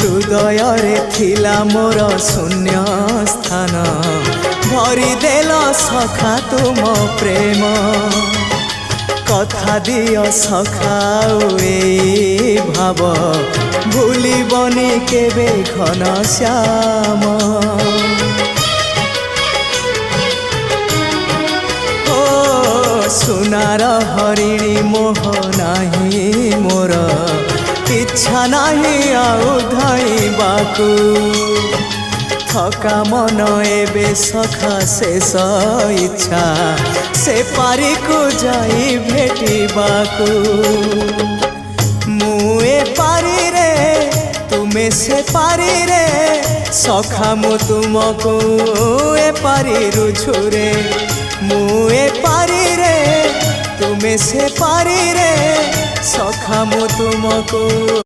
हृदय थिला मोर शून्य स्थान भरी देल सखा तुम प्रेम कथा दियो सखाओ ए भाव भूलिबनी केबे घन श्याम सुनार हरिणी मोह नाही मोर इच्छा नाही आउ धाइबाकू थका मन एबे सखा शेष इच्छा से पारी को जाई भेटिबाकू मुए पारी रे तुमे से पारी रे सखा मु तुमको ए पारी रुझुरे मुए पारी रे तुमे से पारी रे सखा मु तुमको।